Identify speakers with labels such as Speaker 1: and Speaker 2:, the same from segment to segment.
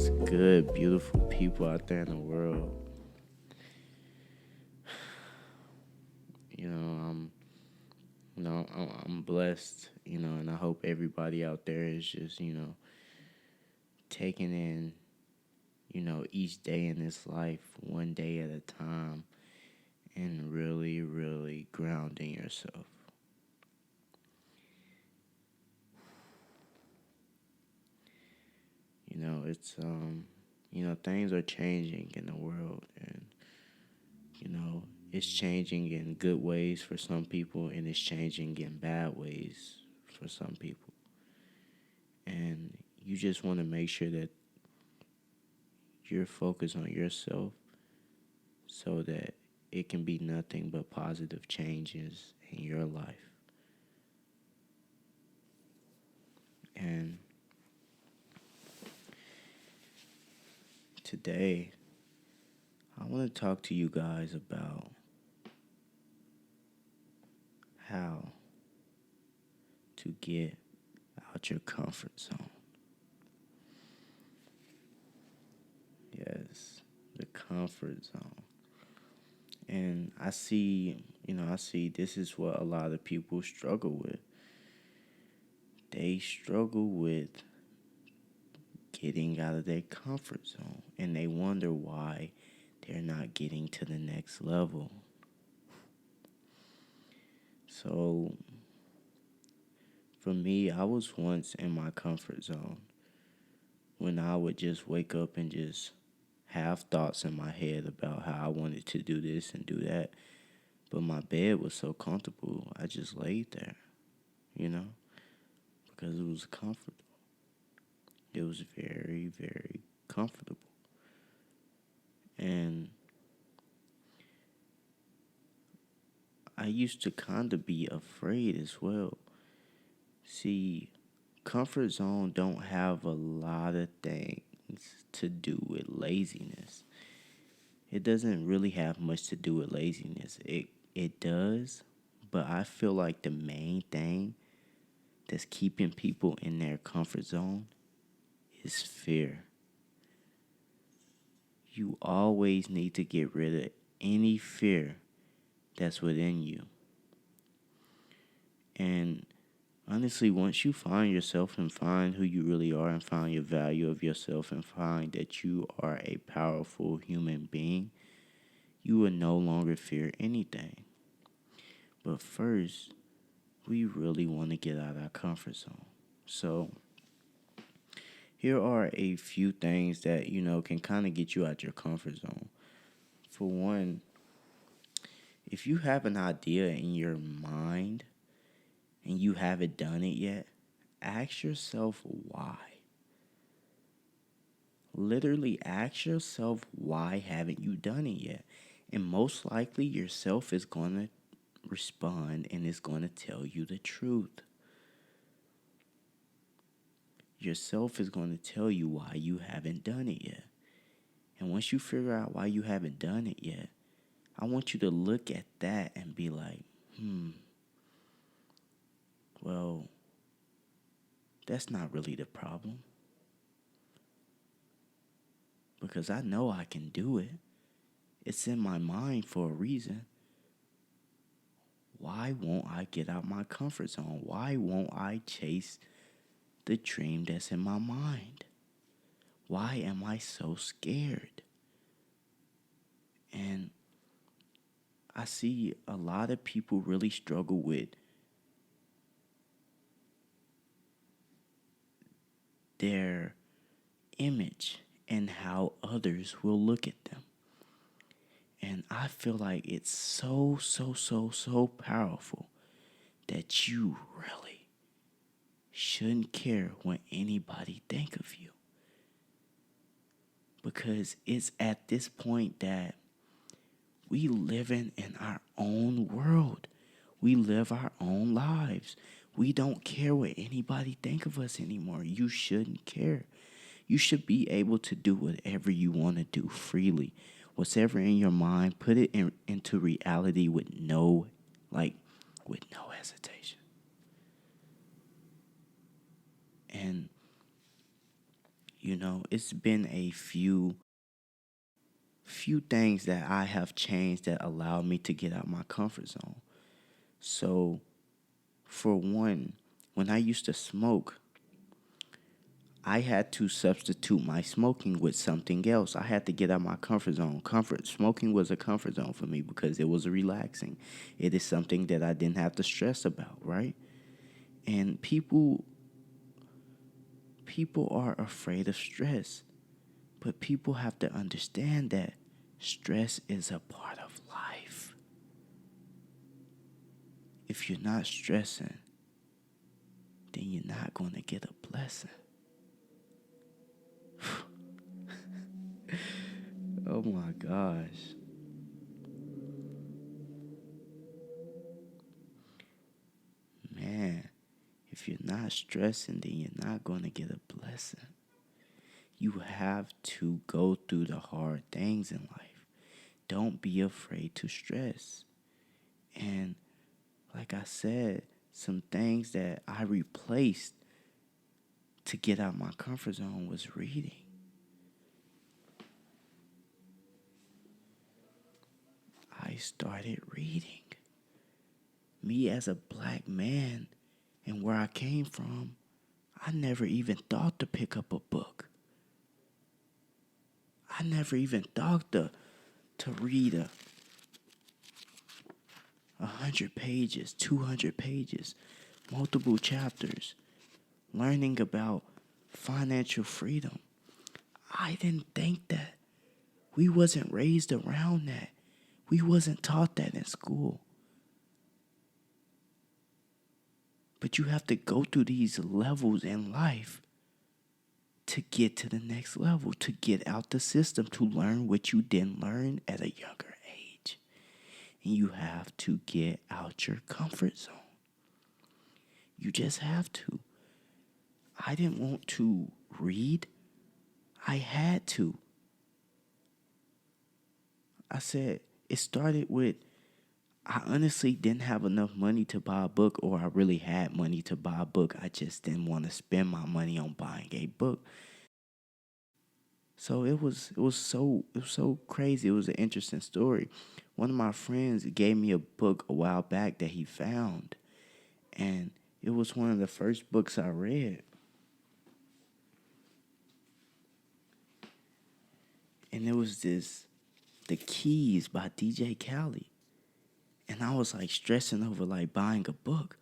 Speaker 1: What's good, beautiful people out there in the world? You know, I'm blessed. And I hope everybody out there is just taking in each day in this life one day at a time and really, really grounding yourself. It's things are changing in the world, and you know it's changing in good ways for some people, and it's changing in bad ways for some people. And you just want to make sure that you're focused on yourself so that it can be nothing but positive changes in your life. And today, I want to talk to you guys about how to get out your comfort zone. Yes, the comfort zone. And I see this is what a lot of people struggle with. They struggle with getting out of their comfort zone, and they wonder why they're not getting to the next level. So, for me, I was once in my comfort zone when I would just wake up and just have thoughts in my head about how I wanted to do this and do that. But my bed was so comfortable, I just laid there, you know, because it was comfortable. It was very, very comfortable. And I used to kind of be afraid as well. See, comfort zone don't have a lot of things to do with laziness. It doesn't really have much to do with laziness. It does, but I feel like the main thing that's keeping people in their comfort zone is fear. You always need to get rid of any fear that's within you. And honestly, once you find yourself and find who you really are and find your value of yourself and find that you are a powerful human being, you will no longer fear anything. But first, we really want to get out of our comfort zone. So, here are a few things that, can kind of get you out your comfort zone. For one, if you have an idea in your mind and you haven't done it yet, ask yourself why. Literally ask yourself why haven't you done it yet? And most likely yourself is going to respond and is going to tell you the truth. Yourself is going to tell you why you haven't done it yet. And once you figure out why you haven't done it yet, I want you to look at that and be like, well, that's not really the problem. Because I know I can do it. It's in my mind for a reason. Why won't I get out my comfort zone? Why won't I chase the dream that's in my mind? Why am I so scared? And I see a lot of people really struggle with their image and how others will look at them. And I feel like it's so, so, so, so powerful that you really shouldn't care what anybody think of you. Because it's at this point that we living in our own world. We live our own lives. We don't care what anybody think of us anymore. You shouldn't care. You should be able to do whatever you want to do freely. Whatever in your mind, put it into reality with no hesitation. And it's been a few things that I have changed that allowed me to get out my comfort zone. So, for one, when I used to smoke, I had to substitute my smoking with something else. I had to get out my comfort zone. Smoking was a comfort zone for me because it was relaxing. It is something that I didn't have to stress about, right? And people are afraid of stress, but people have to understand that stress is a part of life. If you're not stressing, then you're not going to get a blessing. Oh my gosh. Man, if you're not stressing, then you're not going to get a blessing. You have to go through the hard things in life. Don't be afraid to stress. And like I said, some things that I replaced to get out my comfort zone was reading. I started reading. Me as a black man and where I came from, I never even thought to pick up a book. I never even thought to read 100 pages, 200 pages, multiple chapters, learning about financial freedom. I didn't think that. We wasn't raised around that. We wasn't taught that in school. But you have to go through these levels in life to get to the next level, to get out the system, to learn what you didn't learn at a younger age. And you have to get out your comfort zone. You just have to. I didn't want to read. I had to. I said, it started with, I honestly didn't have enough money to buy a book, or I really had money to buy a book. I just didn't want to spend my money on buying a book. So it was so crazy. It was an interesting story. One of my friends gave me a book a while back that he found, and it was one of the first books I read. And it was The Keys by DJ Khaled. And I was like stressing over like buying a book.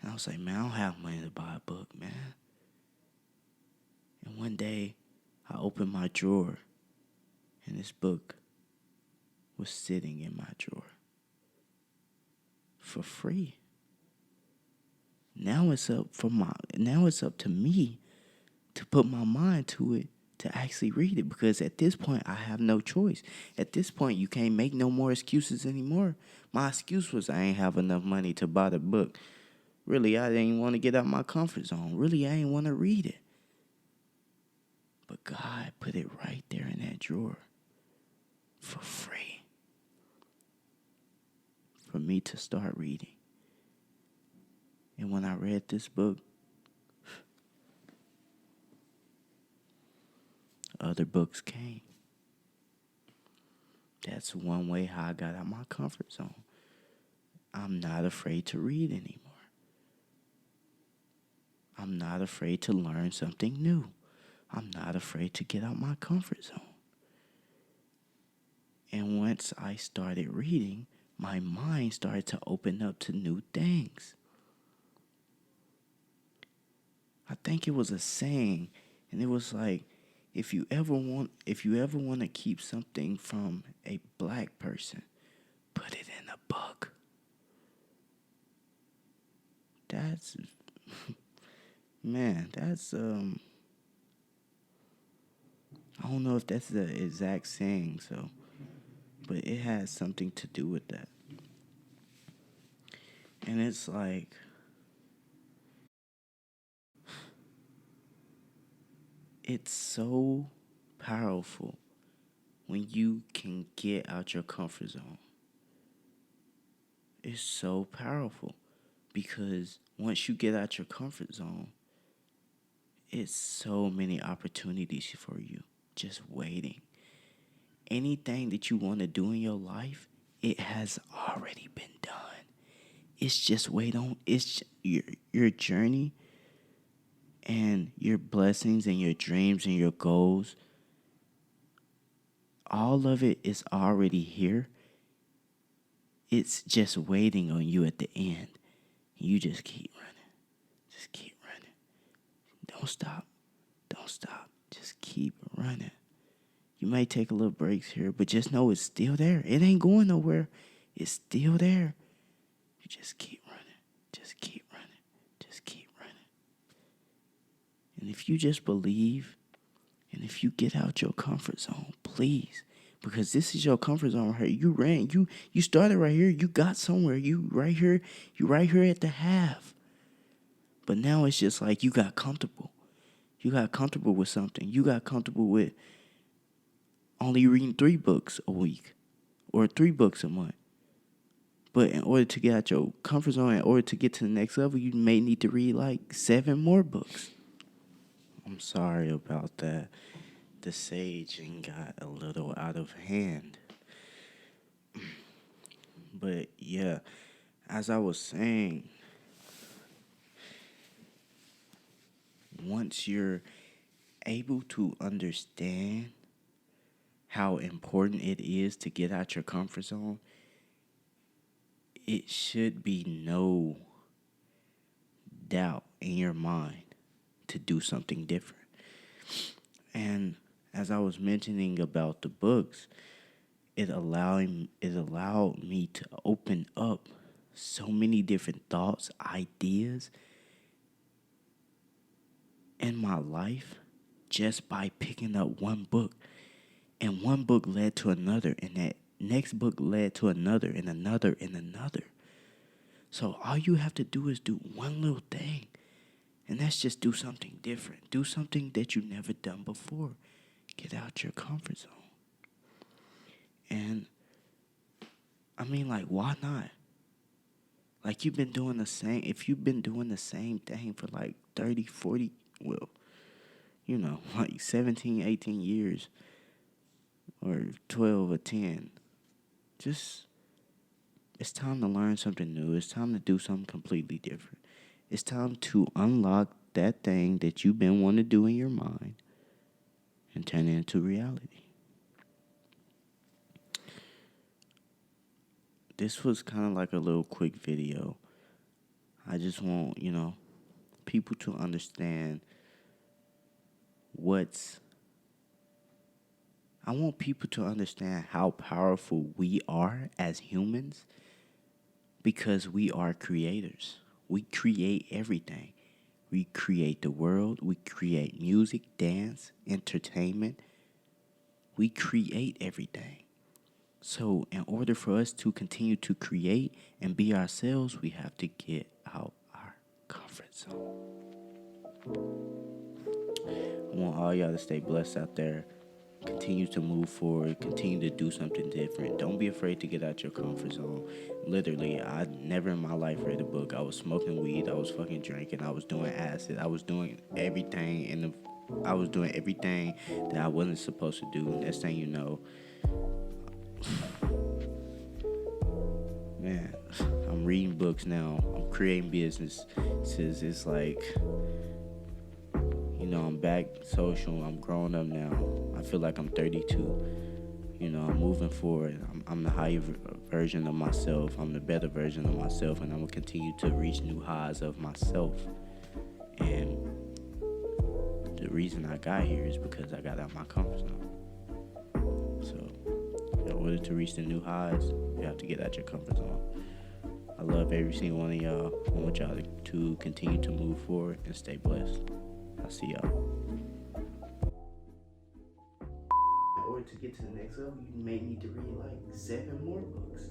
Speaker 1: And I was like, man, I don't have money to buy a book, man. And one day I opened my drawer and this book was sitting in my drawer for free. Now it's up to me to put my mind to it to actually read it, because at this point I have no choice. At this point you can't make no more excuses anymore. My excuse was I ain't have enough money to buy the book. Really, I didn't want to get out my comfort zone. Really, I didn't want to read it. But God put it right there in that drawer for free for me to start reading. And when I read this book, other books came. That's one way how I got out my comfort zone. I'm not afraid to read anymore. I'm not afraid to learn something new. I'm not afraid to get out my comfort zone. And once I started reading, my mind started to open up to new things. I think it was a saying, and it was like, if you ever want to keep something from a black person, put it in a book. That's man, that's I don't know if that's the exact saying, so but it has something to do with that. And it's like it's so powerful when you can get out your comfort zone. It's so powerful because once you get out your comfort zone, it's so many opportunities for you just waiting. Anything that you want to do in your life, it has already been done. It's just wait on it's your journey and your blessings and your dreams and your goals. All of it is already here. It's just waiting on you at the end. You just keep running. Just keep running. Don't stop. Don't stop. Just keep running. You might take a little breaks here, but just know it's still there. It ain't going nowhere. It's still there. You just keep running. Just keep running. Just keep running. And if you just believe, and if you get out your comfort zone, please, because this is your comfort zone right here. You ran. You started right here. You got somewhere. You right here. You right here at the half. But now it's just like you got comfortable. You got comfortable with something. You got comfortable with only reading 3 books a week or 3 books a month. But in order to get out your comfort zone, in order to get to the next level, you may need to read like 7 more books. I'm sorry about that. The saging got a little out of hand. But yeah, as I was saying, once you're able to understand how important it is to get out your comfort zone, it should be no doubt in your mind to do something different. And as I was mentioning about the books, it allowed me to open up so many different thoughts, ideas in my life just by picking up one book. And one book led to another, and that next book led to another and another and another. So all you have to do is do one little thing, and that's just do something different. Do something that you've never done before. Get out your comfort zone. And I mean, like, why not? Like, if you've been doing the same thing for like 30, 40, well, like 17, 18 years or 12 or 10, it's time to learn something new. It's time to do something completely different. It's time to unlock that thing that you've been wanting to do in your mind and turn it into reality. This was kind of like a little quick video. I just want, people to understand I want people to understand how powerful we are as humans because we are creators. We create everything. We create the world. We create music, dance, entertainment. We create everything. So in order for us to continue to create and be ourselves, we have to get out our comfort zone. I want all y'all to stay blessed out there. Continue to move forward. Continue to do something different. Don't be afraid to get out your comfort zone. Literally, I never in my life read a book. I was smoking weed. I was fucking drinking. I was doing acid. I was doing everything that I wasn't supposed to do. Next thing you know, man, I'm reading books now. I'm creating businesses. It's like, I'm back social. I'm growing up now. I feel like I'm 32. I'm moving moving forward. I'm the higher version of myself. I'm the better version of myself, and I'm gonna continue to reach new highs of myself. And the reason I got here is because I got out my comfort zone. So, in order to reach the new highs, you have to get out your comfort zone. I love every single one of y'all. I want y'all to continue to move forward and stay blessed. I'll see y'all. In order to get to the next level, you may need to read like 7 more books.